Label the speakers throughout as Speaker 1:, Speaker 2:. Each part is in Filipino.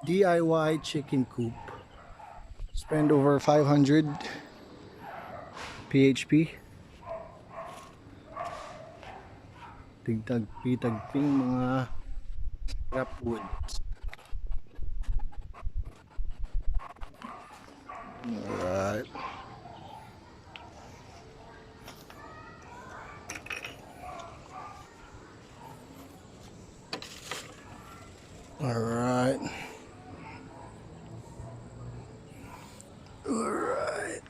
Speaker 1: DIY chicken coop. Spend over 500 PHP. Tigtagpi-tagping mga scrap woods. Alright. Alright. Alright.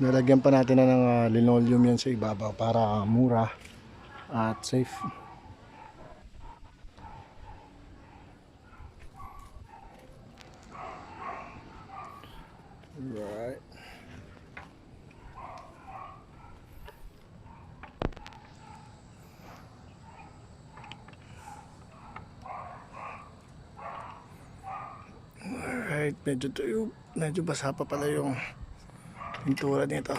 Speaker 1: Nalagyan pa natin na ng linoleum yan sa ibabaw para mura at safe. Right. Alright, medyo basa pa pala yung pintura nito.